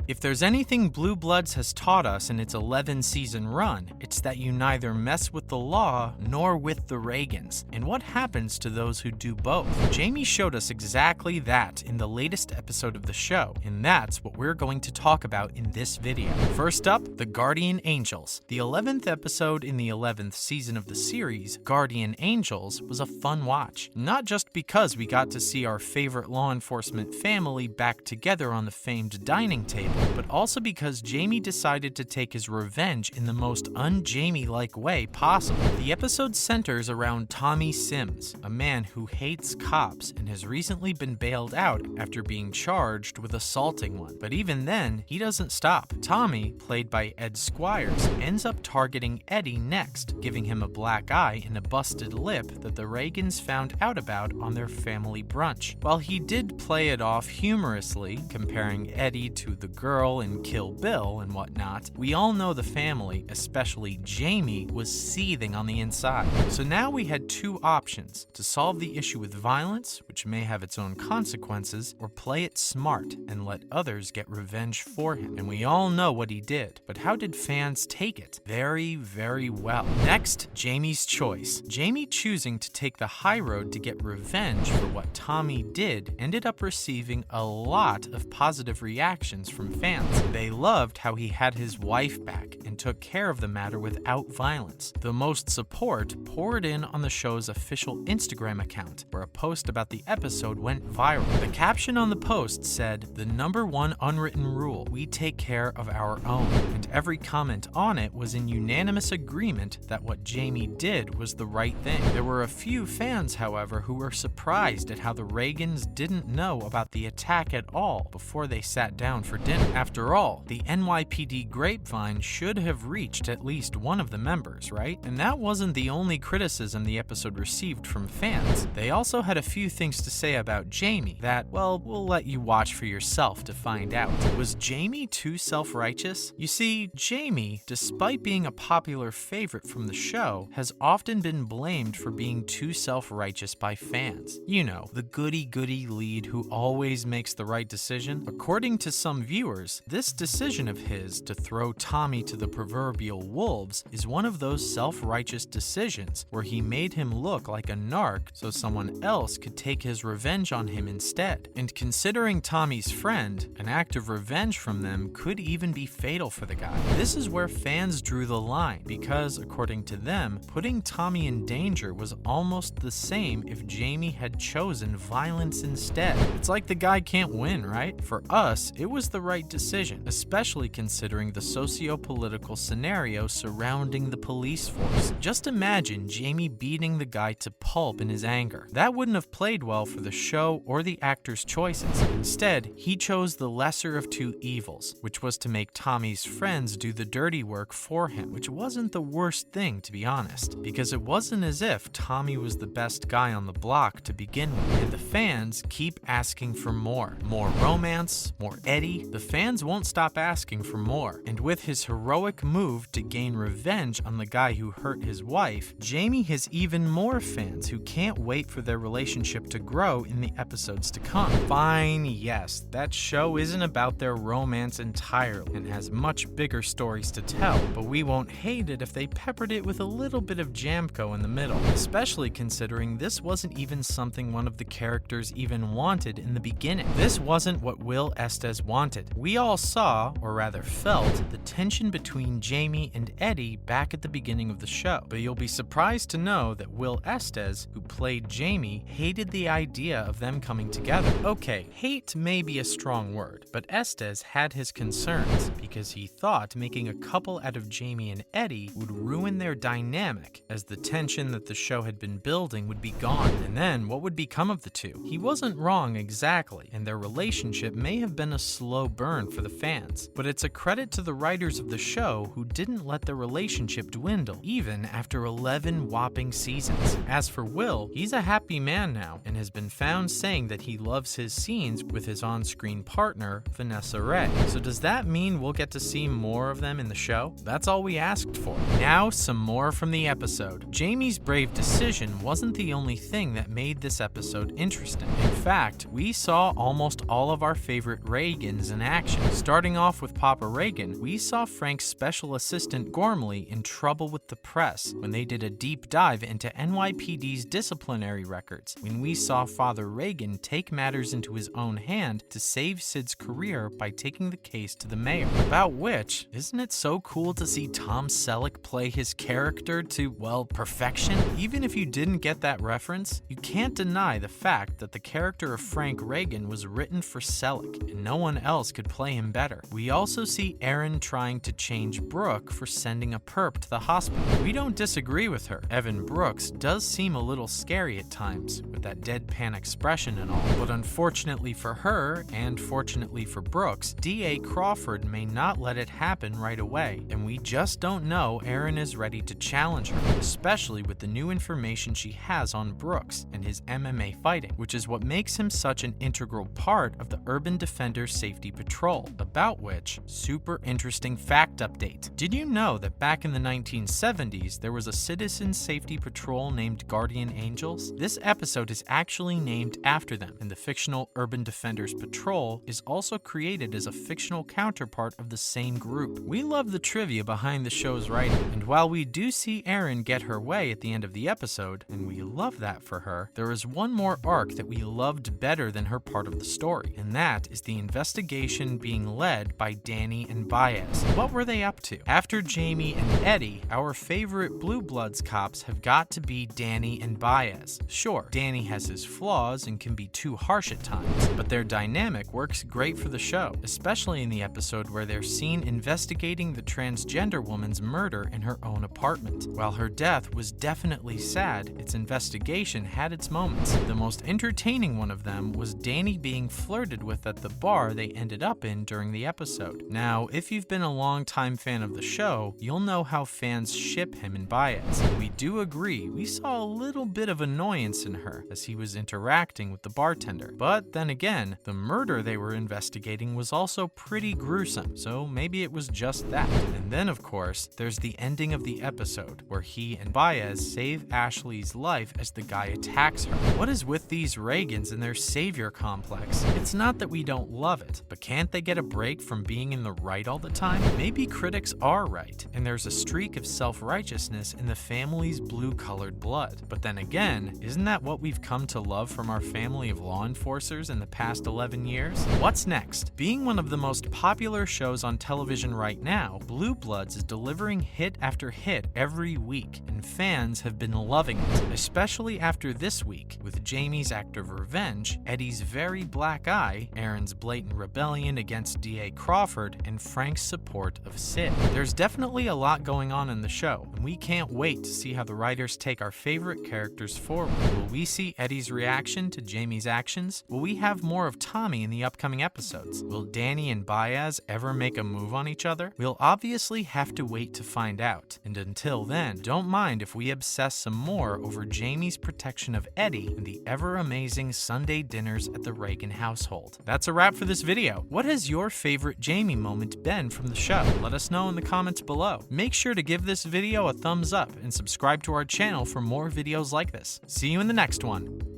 If there's anything Blue Bloods has taught us in its 11-season run, it's that you neither mess with the law nor with the Reagans. And what happens to those who do both? Jamie showed us exactly that in the latest episode of the show, and that's what we're going to talk about in this video. First up, the Guardian Angels. The 11th episode in the 11th season of the series, Guardian Angels, was a fun watch. Not just because we got to see our favorite law enforcement family back together on the famed dining table, but also because Jamie decided to take his revenge in the most un-Jamie-like way possible. The episode centers around Tommy Sims, a man who hates cops and has recently been bailed out after being charged with assaulting one. But even then, he doesn't stop. Tommy, played by Ed Squires, ends up targeting Eddie next, giving him a black eye and a busted lip that the Reagans found out about on their family brunch. While he did play it off humorously, comparing Eddie to the girl in Kill Bill and whatnot, we all know the family, especially Jamie, was seething on the inside. So now we had two options: to solve the issue with violence, which may have its own consequences, or play it smart and let others get revenge for him. And we all know what he did, but how did fans take it? Very, very well. Next, Jamie's choice. Jamie choosing to take the high road to get revenge for what Tommy did ended up receiving a lot of positive reactions from fans. They loved how he had his wife back and took care of the matter without violence. The most support poured in on the show's official Instagram account, where a post about the episode went viral. The caption on the post said, "The #1 unwritten rule, we take care of our own," and every comment on it was in unanimous agreement that what Jamie did was the right thing. There were a few fans, however, who were surprised at how the Reagans didn't know about the attack at all before they sat down for dinner. After all, the NYPD grapevine should have reached at least one of the members, right? And that wasn't the only criticism the episode received from fans. They also had a few things to say about Jamie that, well, we'll let you watch for yourself to find out. Was Jamie too self-righteous? You see, Jamie, despite being a popular favorite from the show, has often been blamed for being too self-righteous by fans. You know, the goody-goody lead who always makes the right decision. According to some viewers, this decision of his to throw Tommy to the proverbial wolves is one of those self-righteous decisions where he made him look like a narc so someone else could take his revenge on him instead. And considering Tommy's friend, an act of revenge from them could even be fatal for the guy. This is where fans drew the line because, according to them, putting Tommy in danger was almost the same if Jamie had chosen violence instead. It's like the guy can't win, right? For us, it was the right decision, especially considering the socio-political scenario surrounding the police force. Just imagine Jamie beating the guy to pulp in his anger. That wouldn't have played well for the show or the actor's choices. Instead, he chose the lesser of two evils, which was to make Tommy's friends do the dirty work for him, which wasn't the worst thing, to be honest, because it wasn't as if Tommy was the best guy on the block to begin with. And the fans keep asking for more. More romance, more Eddie. The fans won't stop asking for more. And with his heroic move to gain revenge on the guy who hurt his wife, Jamie has even more fans who can't wait for their relationship to grow in the episodes to come. Fine, yes, that show isn't about their romance entirely and has much bigger stories to tell, but we won't hate it if they peppered it with a little bit of Jamko in the middle, especially considering this wasn't even something one of the characters even wanted in the beginning. This wasn't what Will Estes wanted. We all saw, or rather felt, the tension between Jamie and Eddie back at the beginning of the show, but you'll be surprised to know that Will Estes, who played Jamie, hated the idea of them coming together. Okay, hate may be a strong word, but Estes had his concerns because he thought making a couple out of Jamie and Eddie would ruin their dynamic, as the tension that the show had been building would be gone, and then what would become of the two? He wasn't wrong exactly, and their relationship may have been a slow burn for the fans, but it's a credit to the writers of the show who didn't let the relationship dwindle, even after 11 whopping seasons. As for Will, he's a happy man now, and has been found saying that he loves his scenes with his on-screen partner, Vanessa Ray. So does that mean we'll get to see more of them in the show? That's all we asked for. Now, some more from the episode. Jamie's brave decision wasn't the only thing that made this episode interesting. In fact, we saw almost all of our favorite Reagans in action. action. Starting off with Papa Reagan, we saw Frank's special assistant Gormley in trouble with the press when they did a deep dive into NYPD's disciplinary records, when we saw Father Reagan take matters into his own hand to save Sid's career by taking the case to the mayor. About which, isn't it so cool to see Tom Selleck play his character to, well, perfection? Even if you didn't get that reference, you can't deny the fact that the character of Frank Reagan was written for Selleck, and no one else could play him better. We also see Erin trying to change Brooke for sending a perp to the hospital. We don't disagree with her. Evan Brooks does seem a little scary at times, with that deadpan expression and all, but unfortunately for her, and fortunately for Brooks, D.A. Crawford may not let it happen right away, and we just don't know Erin is ready to challenge her, especially with the new information she has on Brooks and his MMA fighting, which is what makes him such an integral part of the Urban Defender Safety Patrol, about which, super interesting fact update. Did you know that back in the 1970s, there was a citizen safety patrol named Guardian Angels? This episode is actually named after them, and the fictional Urban Defenders Patrol is also created as a fictional counterpart of the same group. We love the trivia behind the show's writing, and while we do see Erin get her way at the end of the episode, and we love that for her, there is one more arc that we loved better than her part of the story, and that is the investigation being led by Danny and Baez. What were they up to? After Jamie and Eddie, our favorite Blue Bloods cops have got to be Danny and Baez. Sure, Danny has his flaws and can be too harsh at times, but their dynamic works great for the show, especially in the episode where they're seen investigating the transgender woman's murder in her own apartment. While her death was definitely sad, its investigation had its moments. The most entertaining one of them was Danny being flirted with at the bar they ended up in during the episode. Now, if you've been a long-time fan of the show, you'll know how fans ship him and Baez. And we do agree, we saw a little bit of annoyance in her as he was interacting with the bartender. But then again, the murder they were investigating was also pretty gruesome, so maybe it was just that. And then, of course, there's the ending of the episode, where he and Baez save Ashley's life as the guy attacks her. What is with these Reagans and their savior complex? It's not that we don't love it, but can't they get a break from being in the right all the time? Maybe critics are right, and there's a streak of self-righteousness in the family's blue-colored blood. But then again, isn't that what we've come to love from our family of law enforcers in the past 11 years? What's next? Being one of the most popular shows on television right now, Blue Bloods is delivering hit after hit every week, and fans have been loving it, especially after this week, with Jamie's act of revenge, Eddie's very black eye, Erin's blatant rebellion against D.A. Crawford, and Frank's support of Sid. There's definitely a lot going on in the show, and we can't wait to see how the writers take our favorite characters forward. Will we see Eddie's reaction to Jamie's actions? Will we have more of Tommy in the upcoming episodes? Will Danny and Baez ever make a move on each other? We'll obviously have to wait to find out, and until then, don't mind if we obsess some more over Jamie's protection of Eddie and the ever-amazing Sunday dinners at the Reagan household. That's a wrap for this video. What has your favorite Jamie moment been from the show? Let us know in the comments below. Make sure to give this video a thumbs up and subscribe to our channel for more videos like this. See you in the next one.